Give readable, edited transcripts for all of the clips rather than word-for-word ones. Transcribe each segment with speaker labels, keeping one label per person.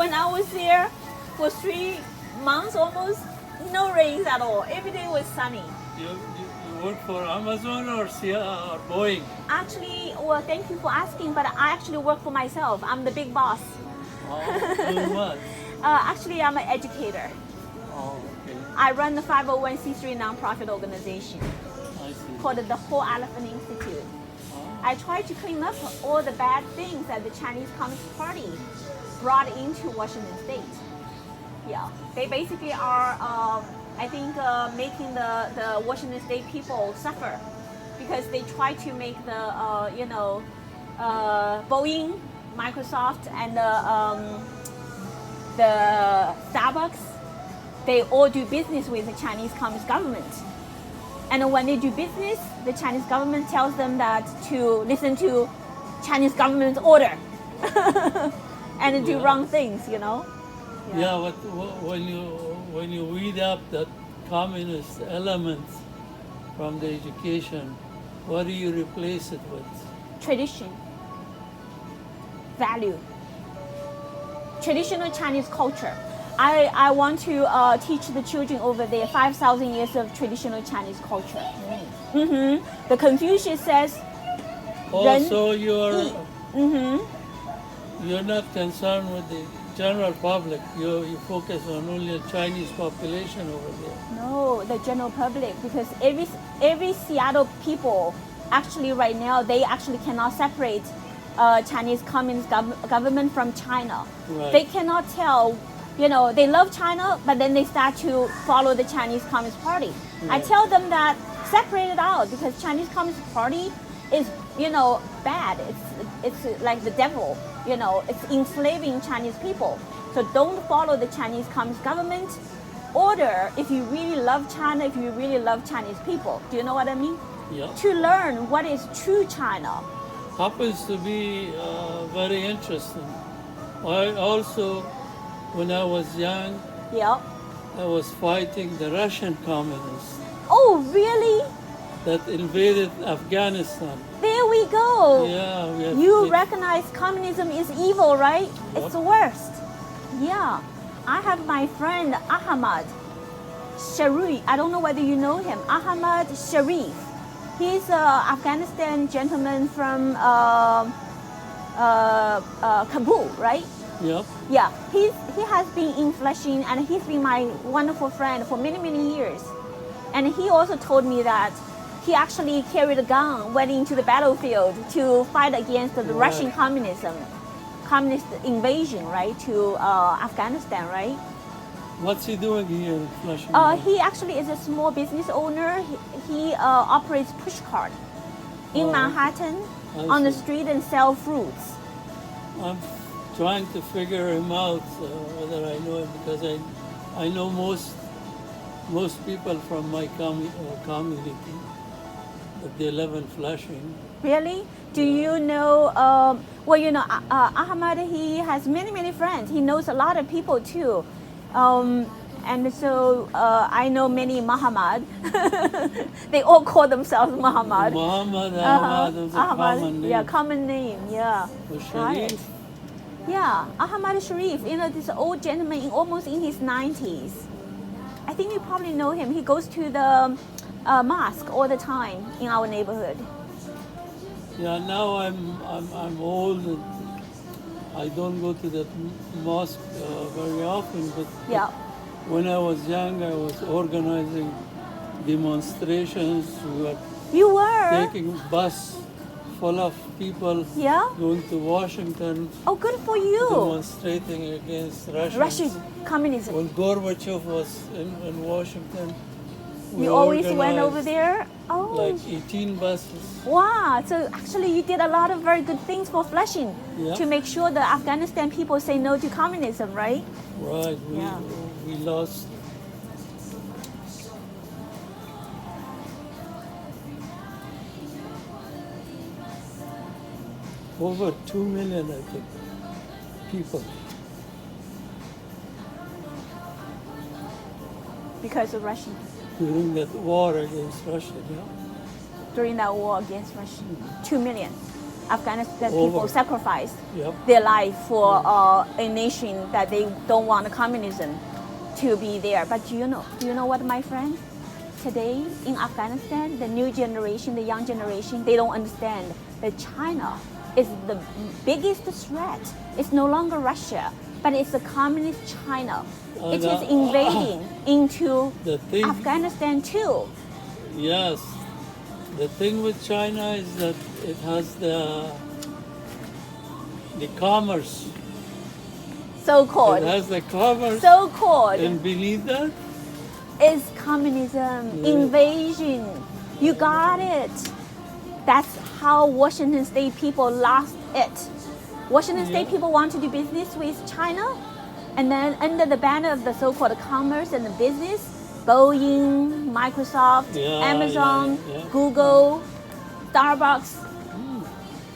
Speaker 1: When I was there for 3 months almost, no rains at all. Every day was sunny.
Speaker 2: You work for Amazon or Boeing?
Speaker 1: Actually, well, thank you for asking, but I actually work for myself. I'm the big boss.
Speaker 2: Doing what?
Speaker 1: Actually, I'm an educator.
Speaker 2: Oh, okay.
Speaker 1: I run the 501c3 nonprofit organization
Speaker 2: I see.
Speaker 1: called the Whole Elephant Institute. I try to clean up all the bad things that the Chinese Communist Party brought into Washington State. Yeah, they basically are, I think, making the Washington State people suffer because they try to make the, Boeing, Microsoft, and the Starbucks, they all do business with the Chinese Communist government. And when they do business, the Chinese government tells them that to listen to Chinese government's order and do wrong things, you know?
Speaker 2: Yeah, but when you weed up that communist elements from the education, what do you replace it with?
Speaker 1: Tradition, value, traditional Chinese culture. I want to teach the children over there 5,000 years of traditional Chinese culture. The Confucius says,
Speaker 2: Also, you're not concerned with the general public. You focus on only the Chinese population over there.
Speaker 1: no, the general public, because every Seattle people actually right now they actually cannot separate Chinese Communist government from China.
Speaker 2: Right.
Speaker 1: They cannot tell. You know, they love China, but then they start to follow the Chinese Communist Party. I tell them that separate it out because Chinese Communist Party is, bad. It's like the devil. It's enslaving Chinese people. So don't follow the Chinese Communist government order if you really love China, if you really love Chinese people. Do you know what I mean?
Speaker 2: Yeah.
Speaker 1: To learn what is true China.
Speaker 2: Happens to be very interesting. I also, when I was young,
Speaker 1: Yep.
Speaker 2: I was fighting the Russian communists
Speaker 1: Oh, really?
Speaker 2: that invaded Afghanistan.
Speaker 1: There we go.
Speaker 2: Yeah, we had
Speaker 1: You
Speaker 2: big-
Speaker 1: recognize communism is evil, right?
Speaker 2: Yep.
Speaker 1: It's the worst. Yeah. I have my friend Ahmad Sharif. I don't know whether you know him. Ahmad Sharif. He's an Afghanistan gentleman from Kabul, right?
Speaker 2: Yep.
Speaker 1: Yeah. He has been in Flushing and he's been my wonderful friend for many, many years. And he also told me that he actually carried a gun, went into the battlefield to fight against the Russian communist invasion, right, to Afghanistan, right?
Speaker 2: What's he doing here in Flushing?
Speaker 1: He actually is a small business owner. He operates push cart in
Speaker 2: Oh,
Speaker 1: Manhattan
Speaker 2: I
Speaker 1: on the
Speaker 2: see.
Speaker 1: street and sell fruits.
Speaker 2: I'm trying to figure him out whether I know him because I know most people from my community that they live in Flushing.
Speaker 1: Really? Do you know, Ahmad, he has many, many friends. He knows a lot of people too. And so I know many Muhammad. They all call themselves Muhammad.
Speaker 2: Muhammad, Ahmad is a common name.
Speaker 1: Yeah, common name, yeah. Got it.
Speaker 2: Sharif?
Speaker 1: Yeah, Ahmad Sharif, this old gentleman almost in his 90s. I think you probably know him. He goes to the mosque all the time in our neighborhood.
Speaker 2: Yeah, now I'm old and I don't go to that mosque very often, but
Speaker 1: Yeah.
Speaker 2: when I was young, I was organizing demonstrations. We were
Speaker 1: You were?
Speaker 2: taking bus full of people
Speaker 1: Yeah?
Speaker 2: going to Washington,
Speaker 1: Oh, good for you.
Speaker 2: demonstrating against Russia.
Speaker 1: Russian communism.
Speaker 2: When Gorbachev was in Washington, we
Speaker 1: You always went
Speaker 2: organized
Speaker 1: over there? Oh,
Speaker 2: like 18 buses.
Speaker 1: wow. So actually you did a lot of very good things for Flushing
Speaker 2: Yeah.
Speaker 1: to make sure the Afghanistan people say no to communism, right?
Speaker 2: Right,
Speaker 1: Yeah.
Speaker 2: we lost. Over 2 million, I think, people.
Speaker 1: Because of Russia,
Speaker 2: During that war against Russia, yeah.
Speaker 1: during that war against Russia. 2 million. Afghanistan people
Speaker 2: Over.
Speaker 1: sacrificed
Speaker 2: Yep.
Speaker 1: their life for a nation that they don't want communism to be there. But do you know what, my friend? Today in Afghanistan, the new generation, the young generation, they don't understand that China is the biggest threat. It's no longer Russia, but it's the communist China. It is invading into
Speaker 2: The thing-
Speaker 1: Afghanistan too.
Speaker 2: Yes. The thing with China is that it has the commerce.
Speaker 1: So-called.
Speaker 2: It has the commerce.
Speaker 1: So-called.
Speaker 2: And believe that?
Speaker 1: Is communism,
Speaker 2: Yeah.
Speaker 1: invasion. You got it. That's how Washington State people lost it. Washington State
Speaker 2: Yeah.
Speaker 1: people want to do business with China, and then under the banner of the so-called commerce and the business, Boeing, Microsoft,
Speaker 2: Yeah,
Speaker 1: Amazon,
Speaker 2: yeah.
Speaker 1: Google, Starbucks,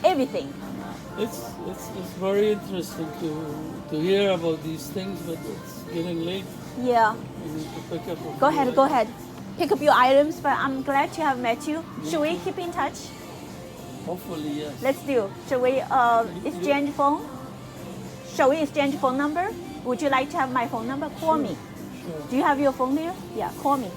Speaker 1: everything.
Speaker 2: It's very interesting to hear about these things, but it's getting late.
Speaker 1: Yeah.
Speaker 2: We need to pick up. a
Speaker 1: Go
Speaker 2: few
Speaker 1: ahead, go
Speaker 2: items.
Speaker 1: ahead. Pick up your items, but I'm glad to have met you. Should we keep in touch?
Speaker 2: Hopefully, yes.
Speaker 1: Let's do. Shall we exchange phone? Shall we exchange phone number? Would you like to have my phone number? Call me.
Speaker 2: Sure.
Speaker 1: Do you have your phone there? Yeah, call me.